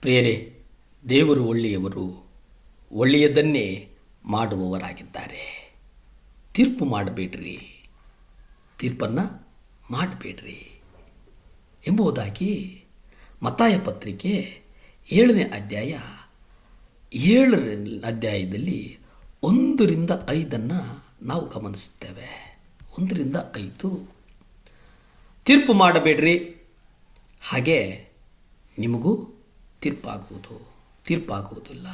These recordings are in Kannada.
ಪ್ರಿಯರೇ, ದೇವರು ಒಳ್ಳೆಯವರು, ಒಳ್ಳೆಯದನ್ನೇ ಮಾಡುವವರಾಗಿದ್ದಾರೆ. ತೀರ್ಪು ಮಾಡಬೇಡ್ರಿ, ತೀರ್ಪನ್ನು ಮಾಡಬೇಡ್ರಿ ಎಂಬುದಾಗಿ ಮತ್ತಾಯ ಪತ್ರಿಕೆ 7ನೇ ಅಧ್ಯಾಯ 7ನೇ ಅಧ್ಯಾಯದಲ್ಲಿ 1-5 ನಾವು ಗಮನಿಸುತ್ತೇವೆ. 1-5 ತೀರ್ಪು ಮಾಡಬೇಡ್ರಿ, ಹಾಗೆ ನಿಮಗೂ ತೀರ್ಪಾಗುವುದಿಲ್ಲ.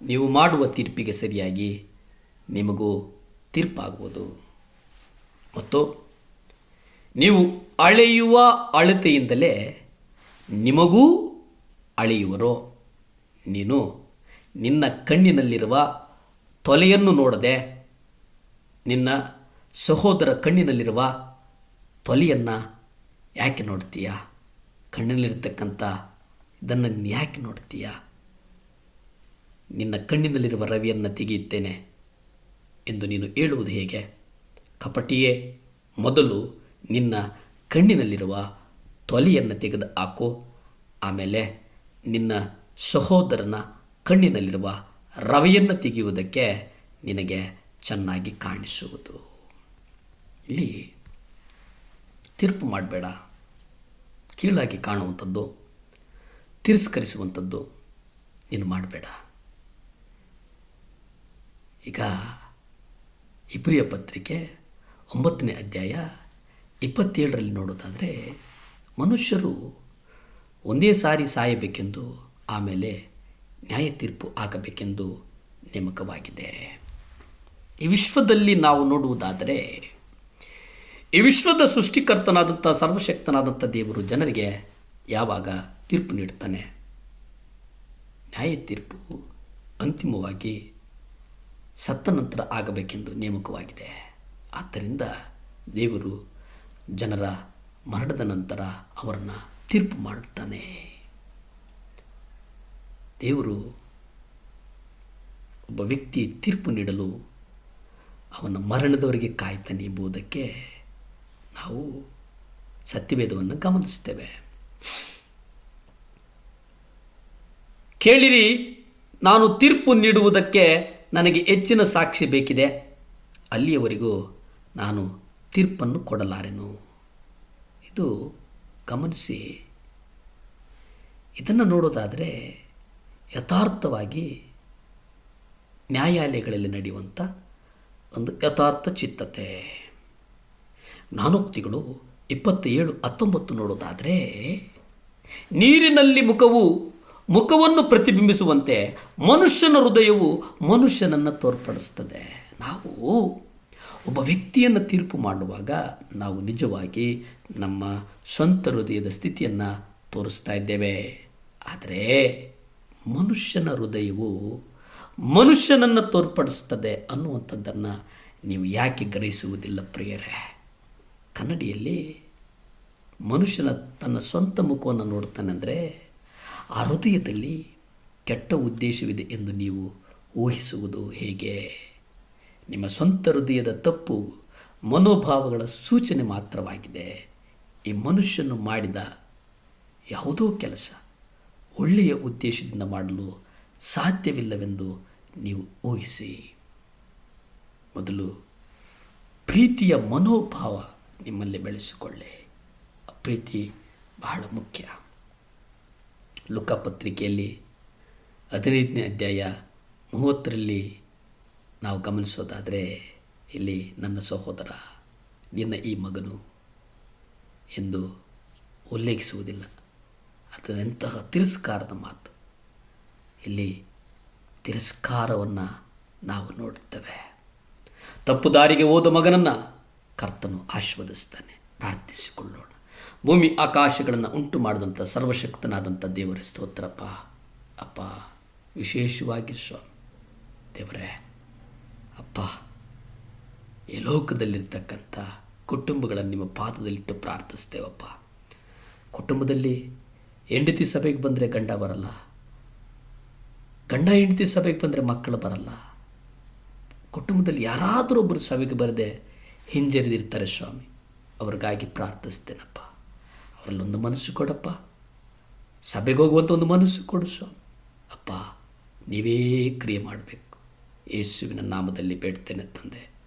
ನೀವು ಮಾಡುವ ತೀರ್ಪಿಗೆ ಸರಿಯಾಗಿ ನಿಮಗೂ ತೀರ್ಪಾಗುವುದು. ಮತ್ತು ನೀವು ಅಳೆಯುವ ಅಳತೆಯಿಂದಲೇ ನಿಮಗೂ ಅಳೆಯುವರು. ನೀನು ನಿನ್ನ ಕಣ್ಣಿನಲ್ಲಿರುವ ತೊಲೆಯನ್ನು ನೋಡದೆ ನಿನ್ನ ಸಹೋದರ ಕಣ್ಣಿನಲ್ಲಿರುವ ತೊಲೆಯನ್ನು ಯಾಕೆ ನೋಡ್ತೀಯ? ಕಣ್ಣಿನಲ್ಲಿರ್ತಕ್ಕಂಥ ಇದನ್ನು ಯಾಕೆ ನೋಡ್ತೀಯ? ನಿನ್ನ ಕಣ್ಣಿನಲ್ಲಿರುವ ರವಿಯನ್ನು ತೆಗೆಯುತ್ತೇನೆ ಎಂದು ನೀನು ಹೇಳುವುದು ಹೇಗೆ? ಕಪಟಿಯೇ, ಮೊದಲು ನಿನ್ನ ಕಣ್ಣಿನಲ್ಲಿರುವ ತೊಲೆಯನ್ನು ತೆಗೆದು ಹಾಕು, ಆಮೇಲೆ ನಿನ್ನ ಸಹೋದರನ ಕಣ್ಣಿನಲ್ಲಿರುವ ರವೆಯನ್ನು ತೆಗೆಯುವುದಕ್ಕೆ ನಿನಗೆ ಚೆನ್ನಾಗಿ ಕಾಣಿಸುವುದು. ಇಲ್ಲಿ ತೀರ್ಪು ಮಾಡಬೇಡ. ಕೀಳಾಗಿ ಕಾಣುವಂಥದ್ದು, ತಿರಸ್ಕರಿಸುವಂಥದ್ದು ನೀನು ಮಾಡಬೇಡ. ಈಗ ಇಬ್ರಿಯ ಪತ್ರಿಕೆ 9ನೇ ಅಧ್ಯಾಯ 27ರಲ್ಲಿ ನೋಡೋದಾದರೆ, ಮನುಷ್ಯರು ಒಂದೇ ಸಾರಿ ಸಾಯಬೇಕೆಂದು ಆಮೇಲೆ ನ್ಯಾಯ ತೀರ್ಪು ಆಗಬೇಕೆಂದು ನೇಮಕವಾಗಿದೆ. ಈ ವಿಶ್ವದಲ್ಲಿ ನಾವು ನೋಡುವುದಾದರೆ, ಈ ವಿಶ್ವದ ಸೃಷ್ಟಿಕರ್ತನಾದಂಥ ಸರ್ವಶಕ್ತನಾದಂಥ ದೇವರು ಜನರಿಗೆ ಯಾವಾಗ ತೀರ್ಪು ನೀಡ್ತಾನೆ? ನ್ಯಾಯ ತೀರ್ಪು ಅಂತಿಮವಾಗಿ ಸತ್ತ ನಂತರ ಆಗಬೇಕೆಂದು ನೇಮಕವಾಗಿದೆ. ಆದ್ದರಿಂದ ದೇವರು ಜನರ ಮರಣದ ನಂತರ ಅವರನ್ನು ತೀರ್ಪು ಮಾಡುತ್ತಾನೆ. ದೇವರು ಒಬ್ಬ ವ್ಯಕ್ತಿ ತೀರ್ಪು ನೀಡಲು ಅವನ ಮರಣದವರೆಗೆ ಕಾಯ್ತಾನೆ ಎಂಬುದಕ್ಕೆ ನಾವು ಸತ್ಯವೇದವನ್ನು ಗಮನಿಸ್ತೇವೆ. ಕೇಳಿರಿ, ನಾನು ತೀರ್ಪು ನೀಡುವುದಕ್ಕೆ ನನಗೆ ಹೆಚ್ಚಿನ ಸಾಕ್ಷಿ ಬೇಕಿದೆ, ಅಲ್ಲಿಯವರೆಗೂ ನಾನು ತೀರ್ಪನ್ನು ಕೊಡಲಾರೆನು. ಇದು ಗಮನಿಸಿ. ಇದನ್ನು ನೋಡೋದಾದರೆ ಯಥಾರ್ಥವಾಗಿ ನ್ಯಾಯಾಲಯಗಳಲ್ಲಿ ನಡೆಯುವಂಥ ಒಂದು ಯಥಾರ್ಥ ಚಿತ್ತತೆ. ಜ್ಞಾನೋಕ್ತಿಗಳು 27:19 ನೋಡೋದಾದರೆ, ನೀರಿನಲ್ಲಿ ಮುಖವನ್ನು ಪ್ರತಿಬಿಂಬಿಸುವಂತೆ ಮನುಷ್ಯನ ಹೃದಯವು ಮನುಷ್ಯನನ್ನು ತೋರ್ಪಡಿಸ್ತದೆ. ನಾವು ಒಬ್ಬ ವ್ಯಕ್ತಿಯನ್ನು ತೀರ್ಪು ಮಾಡುವಾಗ ನಾವು ನಿಜವಾಗಿ ನಮ್ಮ ಸ್ವಂತ ಹೃದಯದ ಸ್ಥಿತಿಯನ್ನು ತೋರಿಸ್ತಾ ಇದ್ದೇವೆ. ಆದರೆ ಮನುಷ್ಯನ ಹೃದಯವು ಮನುಷ್ಯನನ್ನು ತೋರ್ಪಡಿಸ್ತದೆ ಅನ್ನುವಂಥದ್ದನ್ನು ನೀವು ಯಾಕೆ ಗ್ರಹಿಸುವುದಿಲ್ಲ ಪ್ರಿಯರೇ? ಕನ್ನಡಿಯಲ್ಲಿ ಮನುಷ್ಯನ ತನ್ನ ಸ್ವಂತ ಮುಖವನ್ನು ನೋಡ್ತಾನೆ ಅಂದರೆ ಆ ಹೃದಯದಲ್ಲಿ ಕೆಟ್ಟ ಉದ್ದೇಶವಿದೆ ಎಂದು ನೀವು ಊಹಿಸುವುದು ಹೇಗೆ? ನಿಮ್ಮ ಸ್ವಂತ ಹೃದಯದ ತಪ್ಪು ಮನೋಭಾವಗಳ ಸೂಚನೆ ಮಾತ್ರವಾಗಿದೆ. ಈ ಮನುಷ್ಯನು ಮಾಡಿದ ಯಾವುದೋ ಕೆಲಸ ಒಳ್ಳೆಯ ಉದ್ದೇಶದಿಂದ ಮಾಡಲು ಸಾಧ್ಯವಿಲ್ಲವೆಂದು ನೀವು ಊಹಿಸಿ. ಮೊದಲು ಪ್ರೀತಿಯ ಮನೋಭಾವ ನಿಮ್ಮಲ್ಲಿ ಬೆಳೆಸಿಕೊಳ್ಳಿ. ಪ್ರೀತಿ ಬಹಳ ಮುಖ್ಯ. ಲೂಕ ಪತ್ರಿಕೆಯಲ್ಲಿ 15ನೇ ಅಧ್ಯಾಯ 30ರಲ್ಲಿ ನಾವು ಗಮನಿಸೋದಾದರೆ, ಇಲ್ಲಿ ನನ್ನ ಸಹೋದರ, ನಿನ್ನ ಈ ಮಗನು ಎಂದು ಉಲ್ಲೇಖಿಸುವುದಿಲ್ಲ. ಅದು ಎಂತಹ ತಿರಸ್ಕಾರದ ಮಾತು. ಇಲ್ಲಿ ತಿರಸ್ಕಾರವನ್ನು ನಾವು ನೋಡುತ್ತೇವೆ. ತಪ್ಪು ದಾರಿಗೆ ಹೋದ ಮಗನನ್ನು ಕರ್ತನು ಆಶೀರ್ವದಿಸ್ತಾನೆ. ಪ್ರಾರ್ಥಿಸಿಕೊಳ್ಳೋಣ. ಭೂಮಿ ಆಕಾಶಗಳನ್ನು ಉಂಟು ಮಾಡಿದಂಥ ಸರ್ವಶಕ್ತನಾದಂಥ ದೇವರ ಸ್ತೋತ್ರಪ್ಪ. ಅಪ್ಪ, ವಿಶೇಷವಾಗಿ ಸ್ವಾಮಿ ದೇವರೇ, ಅಪ್ಪ, ಈ ಲೋಕದಲ್ಲಿರ್ತಕ್ಕಂಥ ಕುಟುಂಬಗಳನ್ನು ನಿಮ್ಮ ಪಾದದಲ್ಲಿಟ್ಟು ಪ್ರಾರ್ಥಿಸ್ತೇವಪ್ಪ. ಕುಟುಂಬದಲ್ಲಿ ಹೆಂಡತಿ ಸಭೆಗೆ ಬಂದರೆ ಗಂಡ ಬರಲ್ಲ, ಗಂಡ ಹೆಂಡತಿ ಸಭೆಗೆ ಬಂದರೆ ಮಕ್ಕಳು ಬರಲ್ಲ. ಕುಟುಂಬದಲ್ಲಿ ಯಾರಾದರೂ ಒಬ್ಬರು ಸಭೆಗೆ ಬರದೆ ಹಿಂಜರಿದಿರ್ತಾರೆ ಸ್ವಾಮಿ. ಅವ್ರಿಗಾಗಿ ಪ್ರಾರ್ಥಿಸ್ತೇನಪ್ಪ. ಅವರಲ್ಲೊಂದು ಮನಸ್ಸು ಕೊಡಪ್ಪ. ಸಭೆಗೆ ಹೋಗುವಂಥ ಒಂದು ಮನಸ್ಸು ಕೊಡು ಸ್ವಾಮಿ. ಅಪ್ಪ, ನೀವೇ ಕ್ರಿಯೆ ಮಾಡಬೇಕು. ಯೇಸುವಿನ ನಾಮದಲ್ಲಿ ಬೇಡ್ತೇನೆ ತಂದೆ.